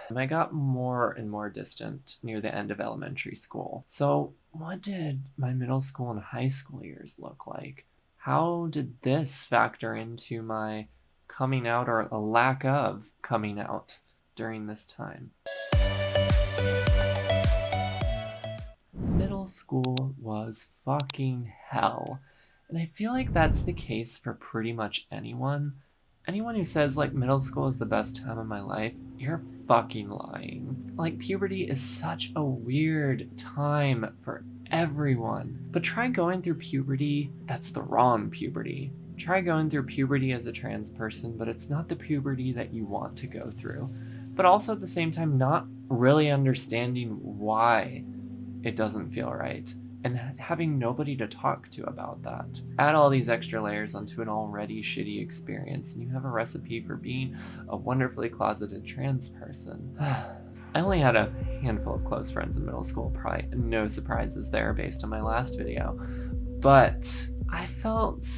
And I got more and more distant near the end of elementary school. So what did my middle school and high school years look like? How did this factor into my coming out or a lack of coming out during this time? Middle school was fucking hell. And I feel like that's the case for pretty much anyone. Anyone who says like middle school is the best time of my life, you're fucking lying. Like puberty is such a weird time for everyone. But try going through puberty, that's the wrong puberty. Try going through puberty as a trans person, but it's not the puberty that you want to go through. But also at the same time, not really understanding why it doesn't feel right, and having nobody to talk to about that. Add all these extra layers onto an already shitty experience, and you have a recipe for being a wonderfully closeted trans person. I only had a handful of close friends in middle school, probably no surprises there based on my last video, but I felt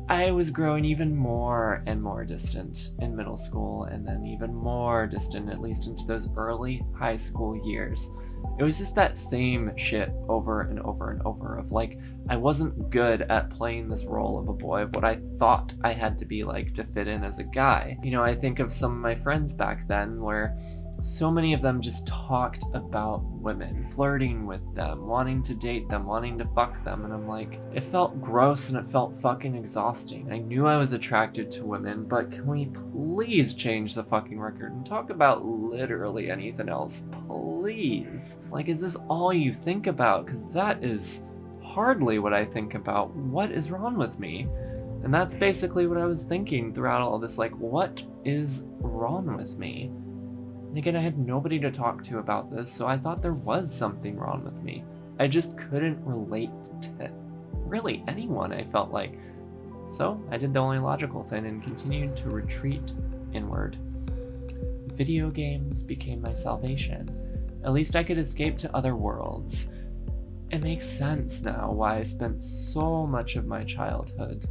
I was growing even more and more distant in middle school, and then even more distant, at least into those early high school years. It was just that same shit over and over and over of like, I wasn't good at playing this role of a boy, of what I thought I had to be like to fit in as a guy. You know, I think of some of my friends back then where so many of them just talked about women, flirting with them, wanting to date them, wanting to fuck them, and I'm like, it felt gross and it felt fucking exhausting. I knew I was attracted to women, but can we please change the fucking record and talk about literally anything else, please? Like, is this all you think about? Because that is hardly what I think about. What is wrong with me? And that's basically what I was thinking throughout all this, like, what is wrong with me? And again, I had nobody to talk to about this, so I thought there was something wrong with me. I just couldn't relate to really anyone, I felt like. So I did the only logical thing and continued to retreat inward. Video games became my salvation. At least I could escape to other worlds. It makes sense now why I spent so much of my childhood,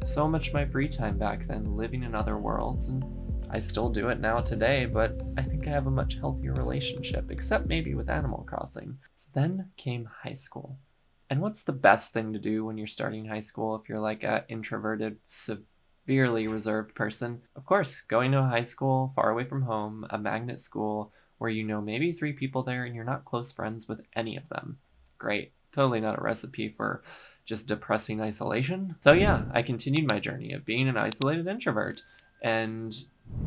so much of my free time back then living in other worlds, and I still do it now today, but I think I have a much healthier relationship, except maybe with Animal Crossing. So then came high school. And what's the best thing to do when you're starting high school if you're like an introverted, severely reserved person? Of course, going to a high school far away from home, a magnet school, where you know maybe 3 people there and you're not close friends with any of them. Great. Totally not a recipe for just depressing isolation. So yeah, I continued my journey of being an isolated introvert, and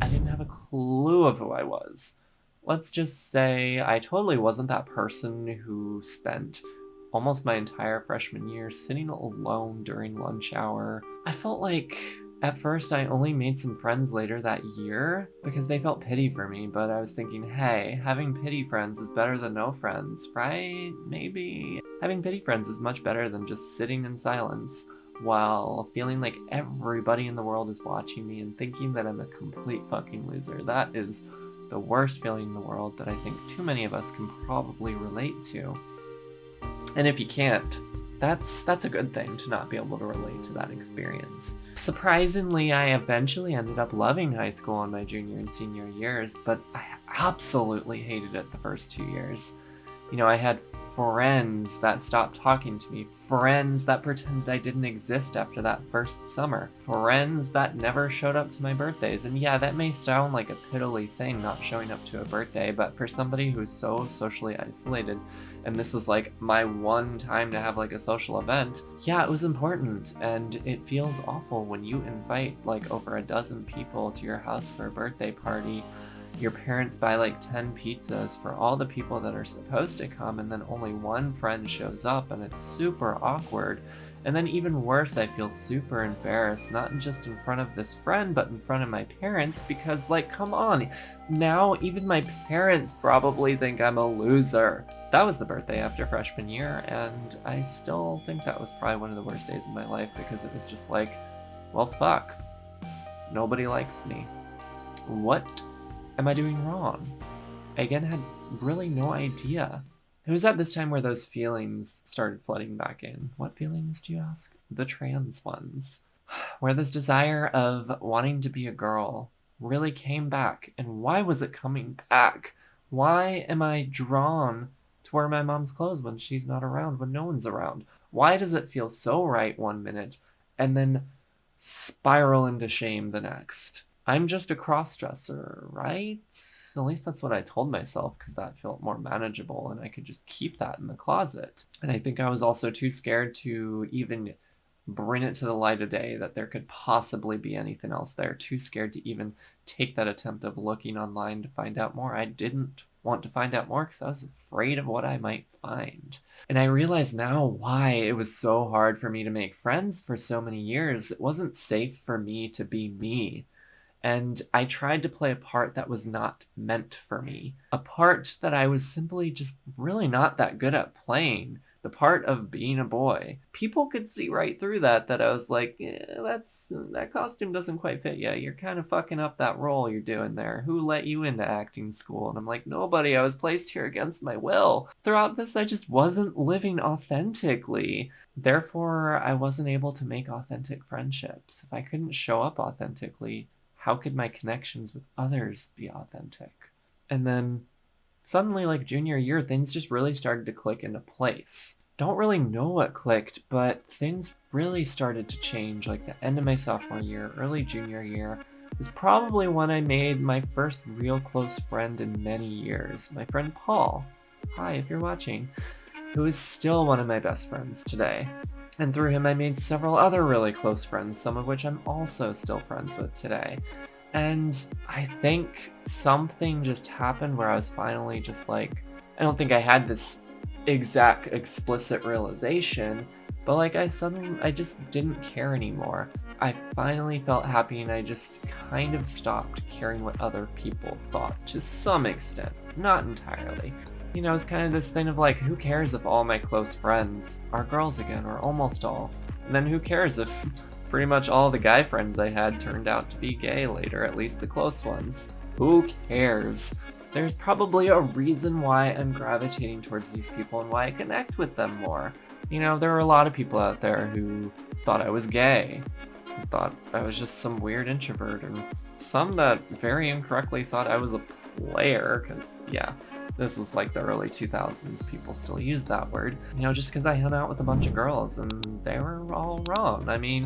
I didn't have a clue of who I was. Let's just say I totally wasn't that person who spent almost my entire freshman year sitting alone during lunch hour. I felt like at first I only made some friends later that year because they felt pity for me, but I was thinking, hey, having pity friends is better than no friends, right? Maybe. Having pity friends is much better than just sitting in silence while feeling like everybody in the world is watching me and thinking that I'm a complete fucking loser. That is the worst feeling in the world that I think too many of us can probably relate to. And if you can't, that's a good thing to not be able to relate to that experience. Surprisingly, I eventually ended up loving high school in my junior and senior years, but I absolutely hated it the first 2 years. You know, I had friends that stopped talking to me, friends that pretended I didn't exist after that first summer, friends that never showed up to my birthdays. And yeah, that may sound like a piddly thing, not showing up to a birthday, but for somebody who's so socially isolated, and this was like my one time to have like a social event, yeah, it was important. And it feels awful when you invite like over a dozen people to your house for a birthday party. Your parents buy like 10 pizzas for all the people that are supposed to come, and then only one friend shows up, and it's super awkward. And then even worse, I feel super embarrassed, not just in front of this friend, but in front of my parents, because like, come on, now even my parents probably think I'm a loser. That was the birthday after freshman year, and I still think that was probably one of the worst days of my life, because it was just like, well, fuck. Nobody likes me. What am I doing wrong? I again had really no idea. It was at this time where those feelings started flooding back in. What feelings, do you ask? The trans ones. Where this desire of wanting to be a girl really came back. And why was it coming back? Why am I drawn to wear my mom's clothes when she's not around, when no one's around? Why does it feel so right one minute and then spiral into shame the next? I'm just a crossdresser, right? At least that's what I told myself, because that felt more manageable and I could just keep that in the closet. And I think I was also too scared to even bring it to the light of day that there could possibly be anything else there. Too scared to even take that attempt of looking online to find out more. I didn't want to find out more because I was afraid of what I might find. And I realize now why it was so hard for me to make friends for so many years. It wasn't safe for me to be me. And I tried to play a part that was not meant for me. A part that I was simply just really not that good at playing. The part of being a boy. People could see right through that I was like, that costume doesn't quite fit you. You're kind of fucking up that role you're doing there. Who let you into acting school? And I'm like, nobody. I was placed here against my will. Throughout this, I just wasn't living authentically. Therefore, I wasn't able to make authentic friendships. If I couldn't show up authentically, how could my connections with others be authentic? And then suddenly, like junior year, things just really started to click into place. Don't really know what clicked, but things really started to change. Like the end of my sophomore year, early junior year was probably when I made my first real close friend in many years. My friend Paul, hi if you're watching, who is still one of my best friends today. And through him, I made several other really close friends, some of which I'm also still friends with today. And I think something just happened where I was finally just like, I don't think I had this exact explicit realization, but like I just didn't care anymore. I finally felt happy and I just kind of stopped caring what other people thought to some extent, not entirely. You know, it's kind of this thing of like, who cares if all my close friends are girls again, or almost all? And then who cares if pretty much all the guy friends I had turned out to be gay later, at least the close ones? Who cares? There's probably a reason why I'm gravitating towards these people and why I connect with them more. You know, there are a lot of people out there who thought I was gay, thought I was just some weird introvert, and some that very incorrectly thought I was a player, because yeah, this was like the early 2000s, people still use that word, you know, just because I hung out with a bunch of girls and they were all wrong. I mean,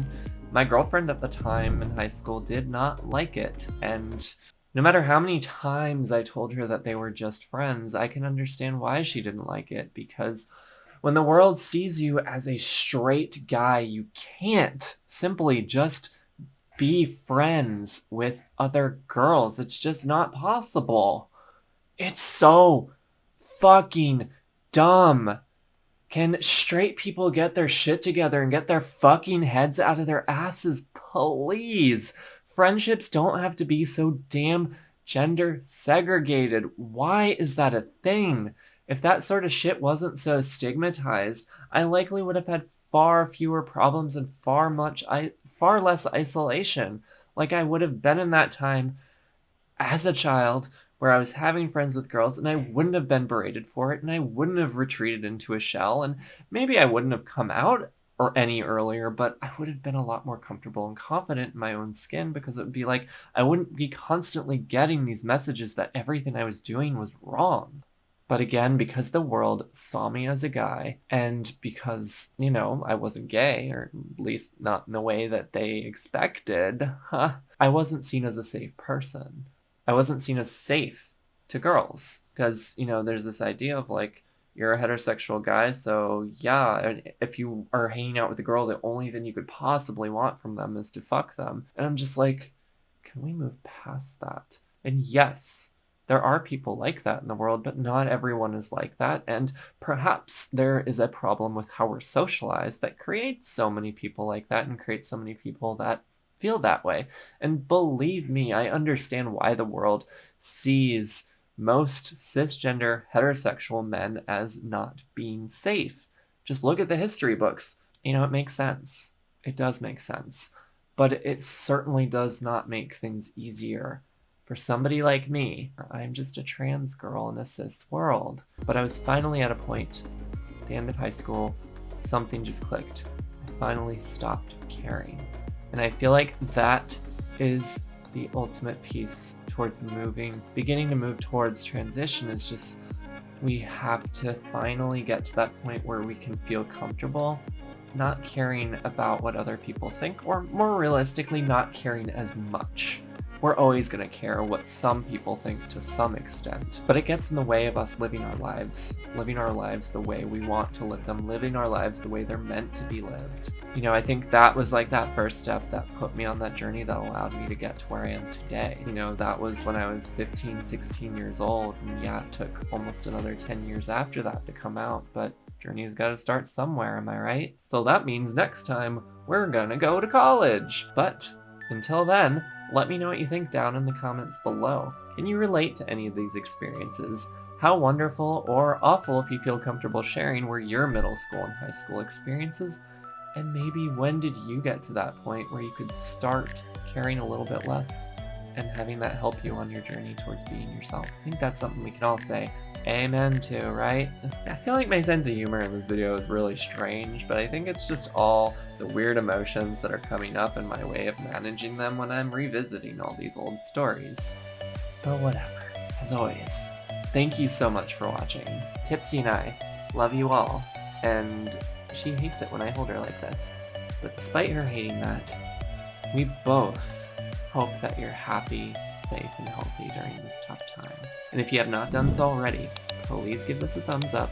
my girlfriend at the time in high school did not like it, and no matter how many times I told her that they were just friends, I can understand why she didn't like it, because when the world sees you as a straight guy, you can't simply just be friends with other girls. It's just not possible. It's so fucking dumb. Can straight people get their shit together and get their fucking heads out of their asses, please? Friendships don't have to be so damn gender segregated. Why is that a thing? If that sort of shit wasn't so stigmatized, I likely would have had far fewer problems and far less isolation. Like I would have been in that time as a child where I was having friends with girls and I wouldn't have been berated for it and I wouldn't have retreated into a shell and maybe I wouldn't have come out or any earlier, but I would have been a lot more comfortable and confident in my own skin, because it would be like I wouldn't be constantly getting these messages that everything I was doing was wrong. But again, because the world saw me as a guy, and because, you know, I wasn't gay, or at least not in the way that they expected, I wasn't seen as a safe person. I wasn't seen as safe to girls, because, you know, there's this idea of like, you're a heterosexual guy, so yeah, if you are hanging out with a girl, the only thing you could possibly want from them is to fuck them. And I'm just like, can we move past that? And yes, there are people like that in the world, but not everyone is like that. And perhaps there is a problem with how we're socialized that creates so many people like that and creates so many people that feel that way. And believe me, I understand why the world sees most cisgender heterosexual men as not being safe. Just look at the history books. You know, it makes sense. It does make sense. But it certainly does not make things easier. For somebody like me, I'm just a trans girl in a cis world. But I was finally at a point, at the end of high school, something just clicked. I finally stopped caring. And I feel like that is the ultimate piece towards beginning to move towards transition is just, we have to finally get to that point where we can feel comfortable not caring about what other people think, or more realistically, not caring as much. We're always going to care what some people think to some extent, but it gets in the way of us living our lives the way we want to live them, living our lives the way they're meant to be lived. You know, I think that was like that first step that put me on that journey that allowed me to get to where I am today. You know, that was when I was 15, 16 years old, and yeah, it took almost another 10 years after that to come out, but journey's got to start somewhere, am I right? So that means next time we're gonna go to college. But until then, let me know what you think down in the comments below. Can you relate to any of these experiences? How wonderful or awful, if you feel comfortable sharing, were your middle school and high school experiences? And maybe when did you get to that point where you could start caring a little bit less and having that help you on your journey towards being yourself? I think that's something we can all say amen to, right? I feel like my sense of humor in this video is really strange, but I think it's just all the weird emotions that are coming up and my way of managing them when I'm revisiting all these old stories. But whatever. As always, thank you so much for watching. Tipsy and I love you all, and she hates it when I hold her like this. But despite her hating that, we both hope that you're happy, safe, and healthy during this tough time. And if you have not done so already, please give us a thumbs up,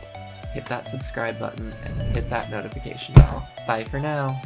hit that subscribe button, and hit that notification bell. Bye for now.